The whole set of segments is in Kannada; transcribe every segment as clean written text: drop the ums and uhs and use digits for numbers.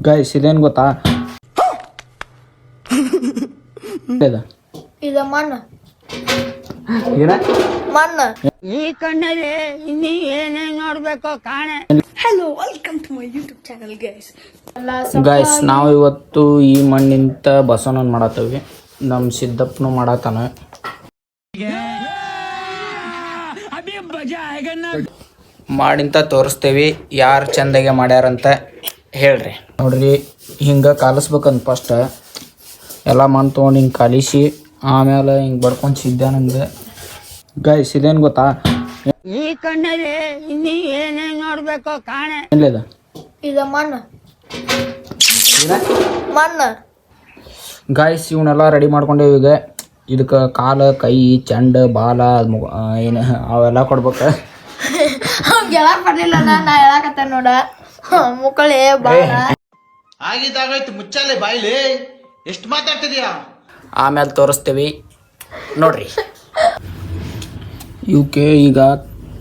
ಗೈಸ್ ಇದೇನು ಗೊತ್ತಾ, ಇದು ಮಣ್ಣು ಏನ ಮಣ್ಣು. ಈ ಕಣ್ಣಲ್ಲಿ ಇನ್ನೀ ಏನೇನ್ ನೋಡ್ಬೇಕೋ ಕಾಣೆ. Hello, welcome to my YouTube channel guys. Guys ನಾವು ಇವತ್ತು ಈ ಮಣ್ಣಿಂದ ಬಸವನ ಮಾಡತ್ತೇವಿ. ನಮ್ಮ ಸಿದ್ದಪ್ಪನು ಮಾಡತ್ತಾನ. ಮಾಡಿಂತ ತೋರಿಸ್ತೇವಿ ಯಾರು ಚಂದಾಗೆ ಮಾಡ್ಯಾರಂತ ಹೇಳ್ರಿ. ನೋಡ್ರಿ ಹಿಂಗೆ ಕಾಲಿಸ್ಬೇಕಂತ ಫಸ್ಟ್ ಎಲ್ಲ ಮಣ್ಣು ತೊಗೊಂಡು ಹಿಂಗೆ ಕಾಲಿಸಿ ಆಮೇಲೆ ಹಿಂಗೆ ಬಡ್ಕೊಂಡು ಸಿದ್ದಾನಂಗೆ. ಗೈಸ್ ಇದೇನು ಗೊತ್ತಾ, ಈ ಕಣ್ಣಲ್ಲಿ ಇನ್ನೀ ಏನೇನ್ ನೋಡ್ಬೇಕೋ ಕಾಣೆ. ಏನಿಲ್ಲ ಇದು ಮಣ್ಣು ಮಣ್ಣು. ಗಾಯ್ಸ್ ಇವನ್ನೆಲ್ಲ ರೆಡಿ ಮಾಡ್ಕೊಂಡೇವಿ. ಈಗ ಇದಕ್ಕೆ ಕಾಲು ಕೈ ಚೆಂಡು ಬಾಲ ಏನು ಅವೆಲ್ಲ ಕೊಡ್ಬೇಕು. ಹಂಗೆಲ್ಲ ಬರ್ಲಿಲ್ಲ, ನಾ ಹೇಳಕತ್ತ ನೋಡ ಮುಕ್ಕಳಿ ಬಾಳ ಆಗಿದ್ದಾಗಾಯ್ತು, ಮುಚ್ಚಾಲೆ ಬಾಯ್ಲಿ, ಎಷ್ಟು ಮಾತಾಡ್ತಿದ್ಯಾ? ಆಮೇಲೆ ತೋರಿಸ್ತೀವಿ ನೋಡ್ರಿ. ಇವಕ್ಕೆ ಈಗ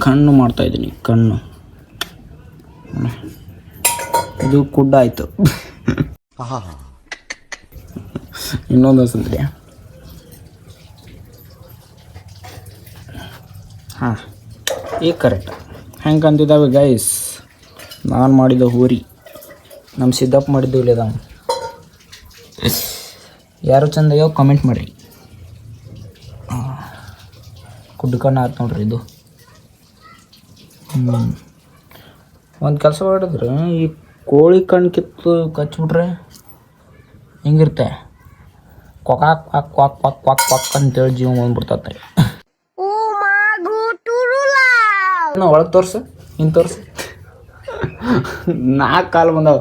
ಕಣ್ಣು ಮಾಡ್ತಾ ಇದ್ದೀನಿ. ಕಣ್ಣು ಇದು ಕುಡ್ಡ ಆಯಿತು. ಇನ್ನೊಂದು ಸಂತ್ರಿ. ಹಾಂ ಈಗ ಕರೆಕ್ಟ್ ಹೆಂಗೆ ಅಂತಿದ್ದಾವೆ ಗೈಸ್. ನಾನು ಮಾಡಿದ ಹೂರಿ ನಮ್ಮ ಸಿದ್ದಪ್ಪ ಮಾಡಿದ್ದು ಇಲ್ಲದ. ಯಾರು ಚಂದ ಕಮೆಂಟ್ ಮಾಡಿರಿ. ಕುಡ್ಡು ಕಣ್ಣು ಆಯ್ತು ನೋಡ್ರಿ ಇದು. ಒಂದು ಕೆಲಸ ಮಾಡಿದ್ರೆ ಈ ಕೋಳಿ ಕಣ್ಣು ಕಿತ್ತು ಕಚ್ಬಿಟ್ರೆ ಹೆಂಗಿರುತ್ತೆ, quack quack quack quack quack quack ಅಂತೇಳಿ ಜೀವ ಬಂದ್ಬಿಡ್ತತ್ತೆ. ಒಳಗೆ ತೋರ್ಸು, ಇನ್ನು ತೋರ್ಸು. 4 ಕಾಲು ಬಂದಾವ.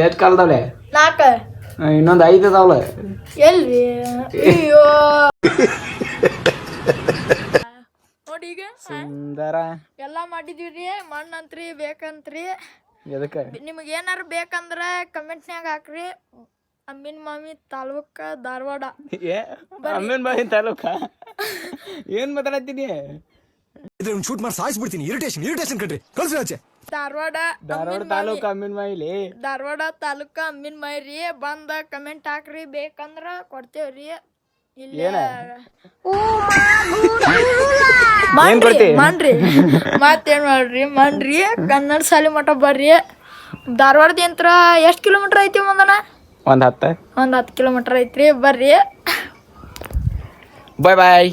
ಎಷ್ಟು ಕಾಲ್ದಾವಲೆ? 4. ಇನ್ನೊಂದು 5 ಅದಾವಲ್ಲ. ಎಲ್ರಿ? ಅಯ್ಯೋ ನೋಡಿ ಈಗ ಸುಂದರ ಎಲ್ಲ ಮಾಡಿದೀವ್ರಿ. ಮಣ್ಣಂತ್ರಿ ಬೇಕಂತ್ರಿ. ಎದಕ್ಕೆ ನಿಮಗೆ ಏನಾರು ಬೇಕಂದ್ರೆ ಕಮೆಂಟ್ನ್ಯಾಗ ಹಾಕ್ರಿ. ಅಮ್ಮಿನ ಮಾಮಿ ತಾಲೂಕ ಧಾರವಾಡ. ಅಮ್ಮನ ಬಾಯಿ ತಾಲೂಕ ಏನು ಮಾತಾಡ್ತೀನಿ? ಇದನ್ನ ಶೂಟ್ ಮಾಡಿ ಸಾಯಿಸ್ಬಿಡ್ತೀನಿ. ಇರಿಟೇಷನ್ ಕಣ್ರಿ, ಕಳ್ಸಿ ಆಚೆ. ಧಾರವಾಡ ತಾಲೂಕ ಅಮ್ಮಿನ ಬಾಯಿಲಿ. ಧಾರವಾಡ ತಾಲೂಕ ಅಮ್ಮಿನ ಮೈರಿ. ಬಂದ ಕಮೆಂಟ್ ಹಾಕ್ರಿ, ಬೇಕಂದ್ರ ಕೊಡ್ತೇವ್ರಿ. ಮನ್ರಿ ಮತ್ತೇನ್ ಮಾಡ್ರಿ, ಮನ್ರಿ ಕನ್ನಡ ಶಾಲಿ ಮಠ ಬರ್ರಿ. ಧಾರವಾಡದಿಂದ ಎಷ್ಟು ಕಿಲೋಮೀಟರ್ ಐತಿ ಮುಂದನ? ಒಂದು 10 ಕಿಲೋಮೀಟರ್ ಐತ್ರಿ. ಬರ್ರಿ. ಬಾಯ್ ಬಾಯ್.